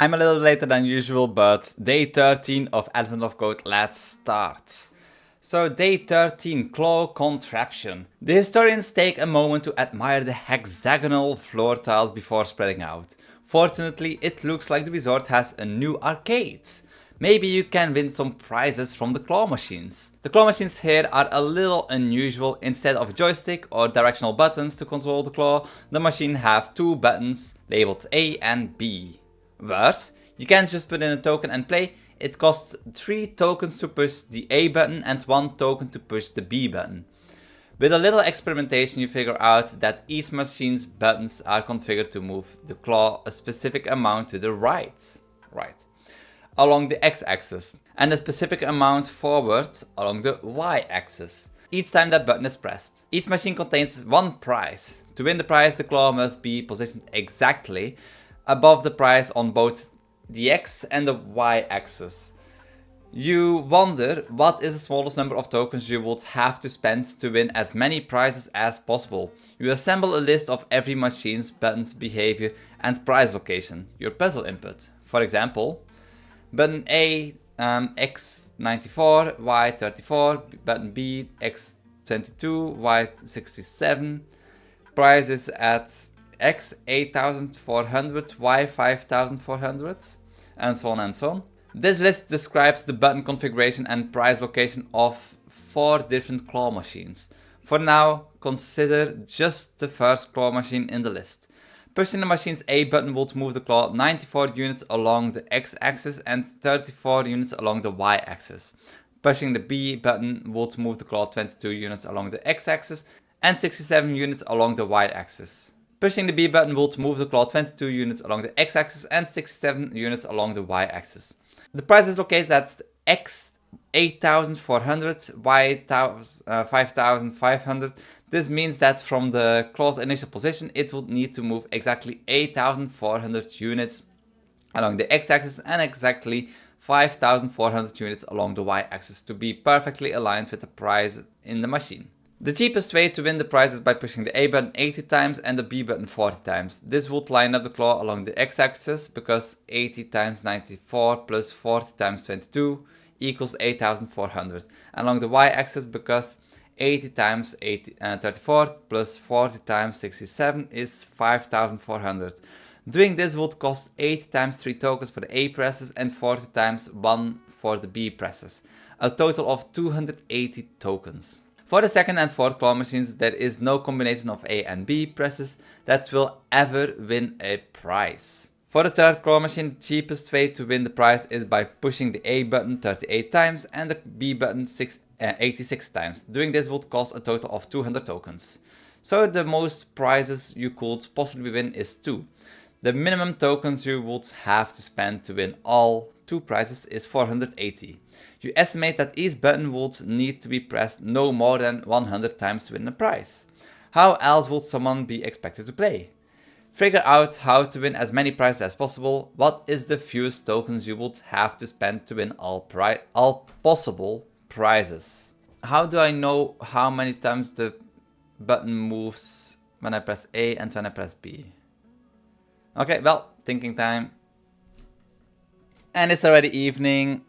I'm a little later than usual, but day 13 of Advent of Code, let's start. So day 13, Claw Contraption. The historians take a moment to admire the hexagonal floor tiles before spreading out. Fortunately, it looks like the resort has a new arcade. Maybe you can win some prizes from the claw machines. The claw machines here are a little unusual. Instead of joystick or directional buttons to control the claw, the machine have two buttons labeled A and B. Worse, you can't just put in a token and play. It costs 3 tokens to push the A button and 1 token to push the B button. With a little experimentation, you figure out that each machine's buttons are configured to move the claw a specific amount to the right, along the x-axis, and a specific amount forward along the y-axis, each time that button is pressed. Each machine contains one prize. To win the prize, the claw must be positioned exactly above the prize on both the x and the y-axis. You wonder what is the smallest number of tokens you would have to spend to win as many prizes as possible. You assemble a list of every machine's buttons, behavior and prize location, your puzzle input. For example, button A, x94, y34, button B, x22, y67, prize is at x 8400, y 5400, and so on and so on. This list describes the button configuration and prize location of 4 different claw machines. For now, consider just the first claw machine in the list. Pushing the machine's A button would move the claw 94 units along the x-axis and 34 units along the y-axis. Pushing the B button would move the claw 22 units along the x-axis and 67 units along the y-axis. Pushing the B button would move the claw 22 units along the x-axis and 67 units along the y-axis. The prize is located at x 8400, y 5500. This means that from the claw's initial position, it would need to move exactly 8400 units along the x-axis and exactly 5400 units along the y-axis to be perfectly aligned with the prize in the machine. The cheapest way to win the prize is by pushing the A button 80 times and the B button 40 times. This would line up the claw along the x-axis because 80 times 94 plus 40 times 22 equals 8400. And along the y-axis because 80 times 34 plus 40 times 67 is 5400. Doing this would cost 80 times 3 tokens for the A presses and 40 times 1 for the B presses. A total of 280 tokens. For the second and fourth claw machines, there is no combination of A and B presses that will ever win a prize. For the third claw machine, the cheapest way to win the prize is by pushing the A button 38 times and the B button 86 times. Doing this would cost a total of 200 tokens. So the most prizes you could possibly win is 2. The minimum tokens you would have to spend to win all 2 prizes is 480. You estimate that each button would need to be pressed no more than 100 times to win a prize. How else would someone be expected to play? Figure out how to win as many prizes as possible. What is the fewest tokens you would have to spend to win all possible prizes? How do I know how many times the button moves when I press A and when I press B? Okay, well, thinking time. And it's already evening.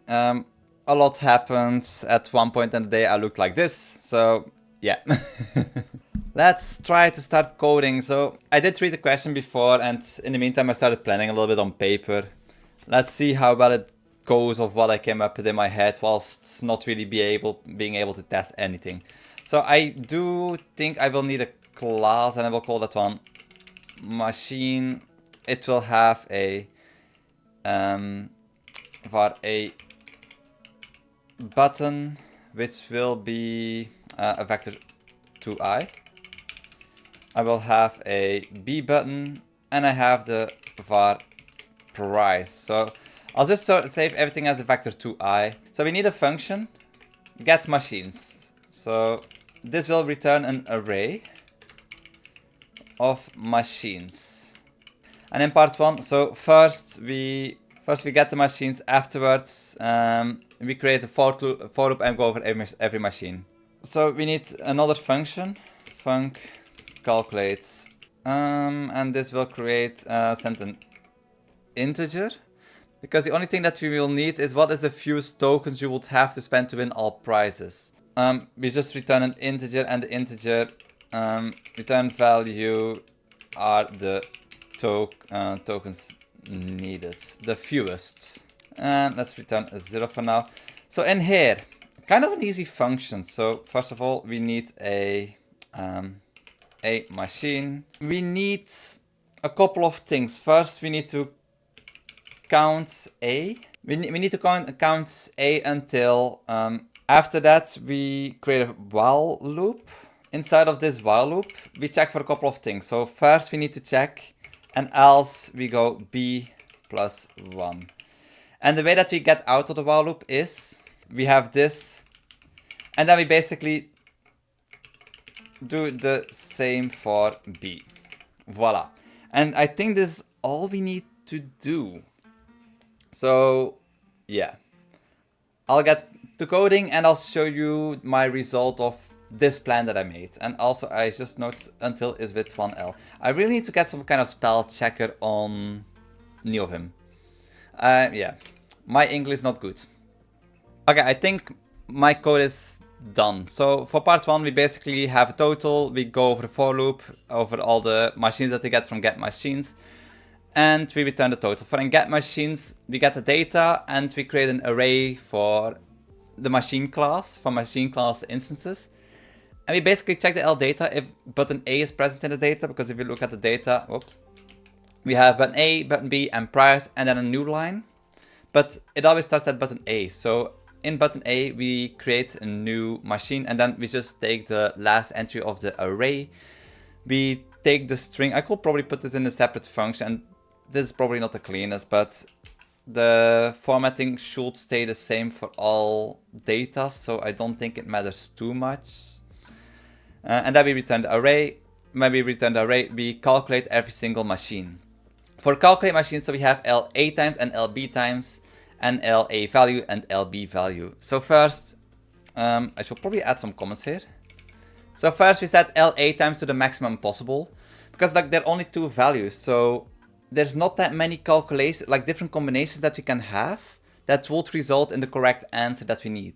A lot happened. At one point in the day I looked like this, so yeah. Let's try to start coding. So I did read the question before, and in the meantime I started planning a little bit on paper. Let's see how well it goes of what I came up with in my head whilst not really being able to test anything. So I do think I will need a class, and I will call that one machine. It will have a var a button, which will be a vector 2i. I will have a B button, and I have the var price. So I'll just save everything as a vector 2i. So we need a function, get machines. So this will return an array of machines. And in part 1, so first we get the machines, afterwards we create a for loop and go over every machine. So we need another function, func calculates, and this will create send an integer. Because the only thing that we will need is what is the fewest tokens you would have to spend to win all prizes. We just return an integer, and the integer return value are the tokens needed, the fewest. And let's return a 0 for now. So in here, kind of an easy function. So first of all, we need a machine. We need a couple of things. First, we need to count A. We need to count A until, after that, we create a while loop. Inside of this while loop, we check for a couple of things. So first we need to check, and else we go B plus 1. And the way that we get out of the while loop is, we have this, and then we basically do the same for B. Voila. And I think this is all we need to do. So yeah, I'll get to coding and I'll show you my result of this plan that I made. And also I just noticed until is with 1L. I really need to get some kind of spell checker on Neovim. Yeah, my English is not good. Okay, I think my code is done. So for part 1 we basically have a total, we go over the for loop, over all the machines that we get from get machines, and we return the total. For in get machines we get the data and we create an array for the machine class, for machine class instances. And we basically check the L data if button A is present in the data, because if you look at the data, whoops, we have button A, button B, and price, and then a new line. But it always starts at button A. So in button A, we create a new machine, and then we just take the last entry of the array. We take the string. I could probably put this in a separate function, and this is probably not the cleanest, but the formatting should stay the same for all data, so I don't think it matters too much. And then we return the array. When we return the array, we calculate every single machine. For calculate machines, so we have LA times and LB times, and LA value and LB value. So first, I should probably add some comments here. So first we set LA times to the maximum possible, because like there are only 2 values, so there's not that many calculations, like different combinations that we can have that would result in the correct answer that we need.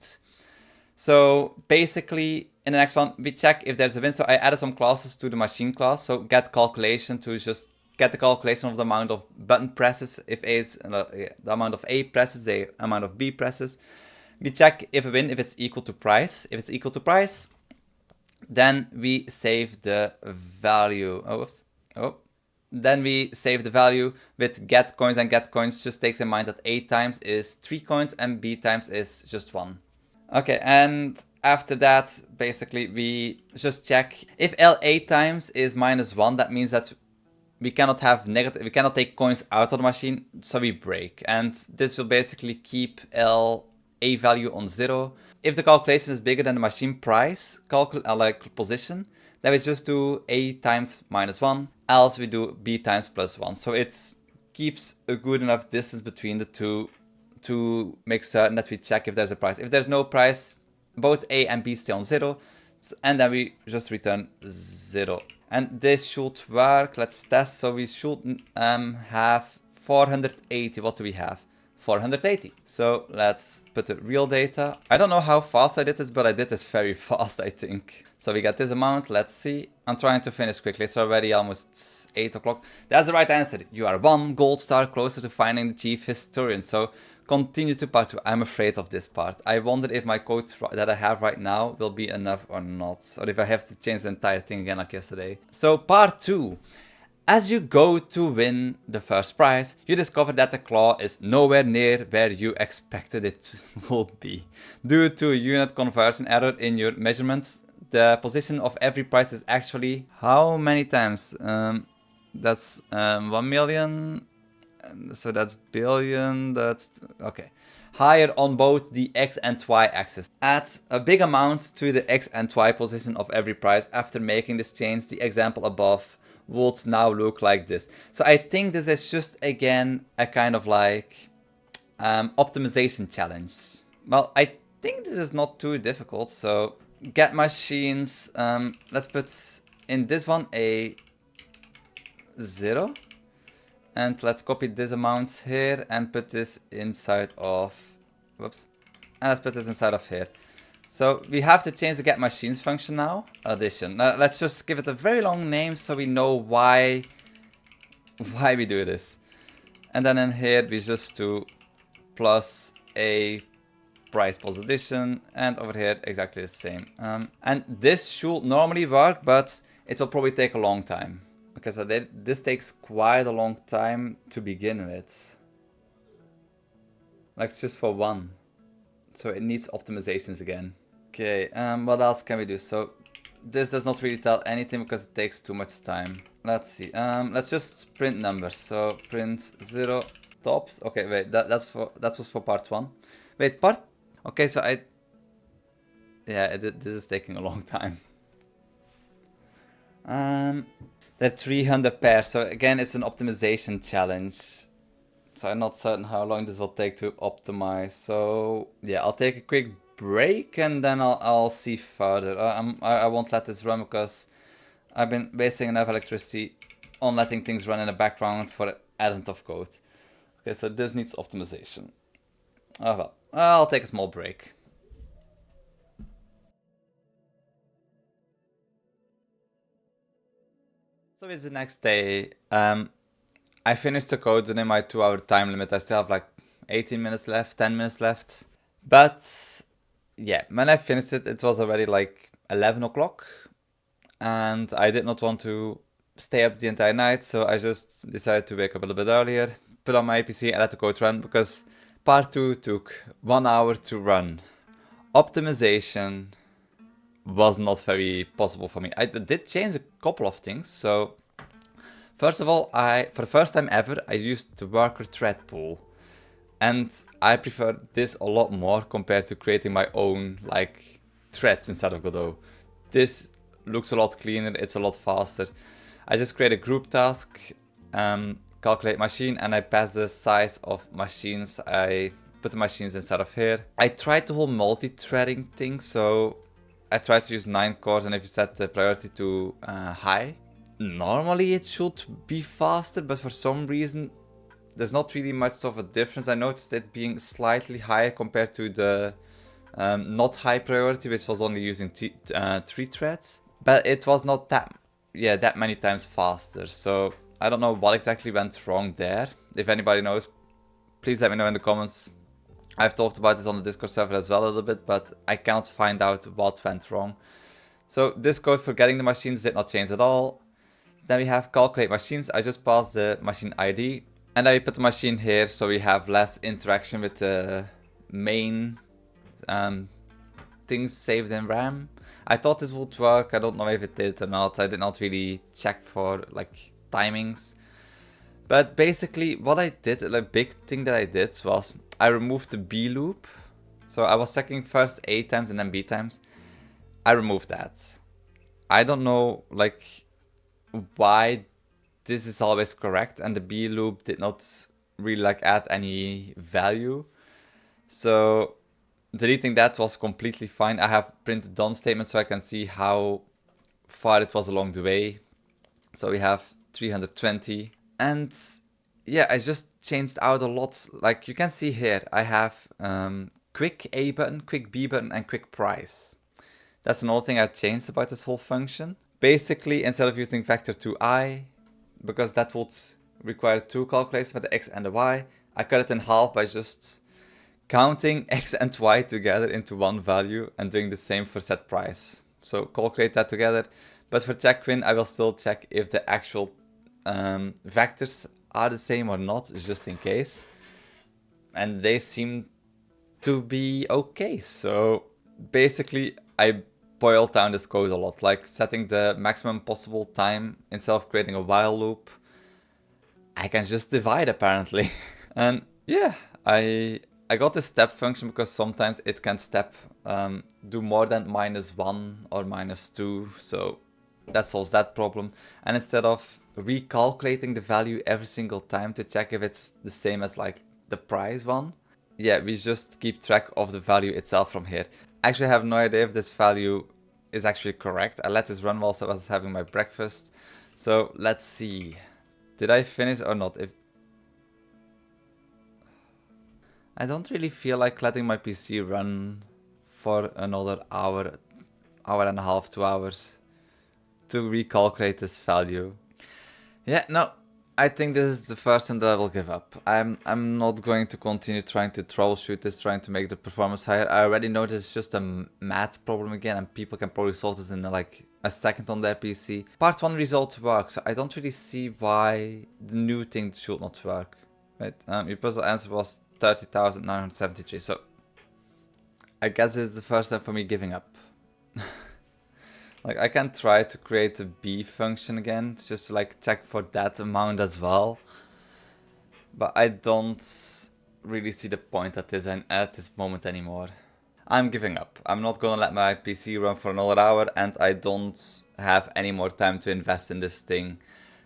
So basically in the next one we check if there's a win. So I added some classes to the machine class. So get calculation to just get the calculation of the amount of button presses, if A is the amount of A presses, the amount of B presses. We check if a win, if it's equal to price. If it's equal to price, then we save the value. Oh, whoops. Oh. Then we save the value with get coins, and get coins just takes in mind that A times is 3 coins and B times is just 1. Okay, and after that, basically we just check if LA times is -1, that means that we cannot have negative, we cannot take coins out of the machine, so we break. And this will basically keep LA value on 0. If the calculation is bigger than the machine price like position, then we just do A times -1, else we do B times +1. So it keeps a good enough distance between the two to make certain that we check if there's a price. If there's no price, both A and B stay on 0, and then we just return 0. And this should work. Let's test. So we should have 480. What do we have? 480. So let's put the real data. I don't know how fast I did this, but I did this very fast, I think. So we got this amount. Let's see. I'm trying to finish quickly. It's already almost 8 o'clock. That's the right answer. You are 1 gold star closer to finding the chief historian. So continue to part 2. I'm afraid of this part. I wonder if my code that I have right now will be enough or not. Or if I have to change the entire thing again like yesterday. So part 2. As you go to win the first prize, you discover that the claw is nowhere near where you expected it would be. Due to a unit conversion error in your measurements, the position of every prize is actually how many times? That's 1 million. So that's billion, that's okay. Higher on both the X and Y axis. Add a big amount to the X and Y position of every price. After making this change, the example above would now look like this. So I think this is just again a kind of like optimization challenge. Well, I think this is not too difficult. So get machines, let's put in this one a 0. And let's copy this amount here and put this inside of, whoops, and let's put this inside of here. So we have to change the get machines function now. Addition. Now let's just give it a very long name so we know why we do this. And then in here we just do plus a price plus addition, and over here exactly the same. And this should normally work, but it will probably take a long time. Okay, so this takes quite a long time to begin with. Like it's just for one. So it needs optimizations again. Okay, what else can we do? So this does not really tell anything because it takes too much time. Let's see. Let's just print numbers. So print 0 tops. Okay, wait, that was for part 1. Wait, part. Okay, so this is taking a long time. There are 300 pairs. So again, it's an optimization challenge. So I'm not certain how long this will take to optimize. So yeah, I'll take a quick break and then I'll see further. I won't let this run because I've been wasting enough electricity on letting things run in the background for a advent of code. Okay, so this needs optimization. Oh well, I'll take a small break. So it's the next day. I finished the code within my 2-hour time limit. I still have like 18 minutes left, 10 minutes left. But yeah, when I finished it, it was already like 11 o'clock. And I did not want to stay up the entire night, so I just decided to wake up a little bit earlier, put on my PC and let the code run, because part 2 took 1 hour to run. Optimization was not very possible for me. I did change a couple of things. So first of all, for the first time ever, I used the worker thread pool. And I prefer this a lot more compared to creating my own like threads inside of Godot. This looks a lot cleaner, it's a lot faster. I just create a group task, calculate machine, and I pass the size of machines. I put the machines inside of here. I tried the whole multi-threading thing, so I tried to use 9 cores, and if you set the priority to high, normally it should be faster, but for some reason there's not really much of a difference. I noticed it being slightly higher compared to the not high priority, which was only using 3 threads, but it was not that many times faster. So I don't know what exactly went wrong there. If anybody knows, please let me know in the comments. I've talked about this on the Discord server as well a little bit, but I cannot find out what went wrong. So this code for getting the machines did not change at all. Then we have calculate machines. I just passed the machine ID, and I put the machine here so we have less interaction with the main things saved in RAM. I thought this would work. I don't know if it did or not. I did not really check for like timings. But basically what I did, a big thing that I did was I removed the B loop. So I was checking first A times and then B times. I removed that. I don't know like why this is always correct and the B loop did not really like add any value. So deleting that was completely fine. I have printed done statements so I can see how far it was along the way. So we have 320. And yeah, I just changed out a lot. Like you can see here, I have quick A button, quick B button, and quick price. That's another thing I changed about this whole function. Basically, instead of using vector 2i, because that would require 2 calculations for the x and the y, I cut it in half by just counting x and y together into one value and doing the same for set price. So calculate that together. But for check win, I will still check if the actual vectors are the same or not, just in case. And they seem to be okay. So basically, I boiled down this code a lot, like setting the maximum possible time instead of creating a while loop. I can just divide apparently. And yeah, I got this step function because sometimes it can step do more than -1 or -2, so that solves that problem. And instead of recalculating the value every single time to check if it's the same as like the price one, yeah, we just keep track of the value itself from here. Actually, I have no idea if this value is actually correct. I let this run whilst I was having my breakfast. So let's see. Did I finish or not? I don't really feel like letting my PC run for another hour, hour and a half, 2 hours to recalculate this value. Yeah, no, I think this is the first time that I will give up. I'm not going to continue trying to troubleshoot this, trying to make the performance higher. I already know this is just a math problem again, and people can probably solve this in like a second on their PC. Part 1 result works, so I don't really see why the new thing should not work. Right, your puzzle answer was 30,973, so I guess it's the first time for me giving up. Like, I can try to create a B function again, just to like check for that amount as well. But I don't really see the point at this moment anymore. I'm giving up. I'm not gonna let my PC run for another hour, and I don't have any more time to invest in this thing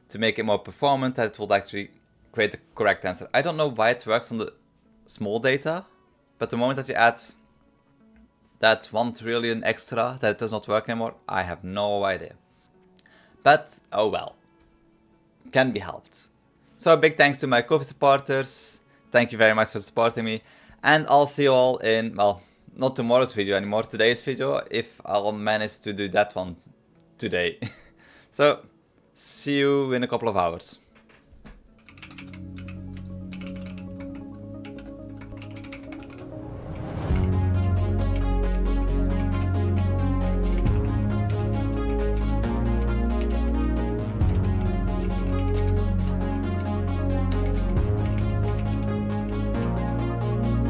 to make it more performant, that it will actually create the correct answer. I don't know why it works on the small data, but the moment that you add that 1 trillion extra, that it does not work anymore, I have no idea. But, oh well. Can be helped. So a big thanks to my Ko-fi supporters. Thank you very much for supporting me. And I'll see you all in, well, not tomorrow's video anymore, today's video, if I'll manage to do that one today. So, see you in a couple of hours.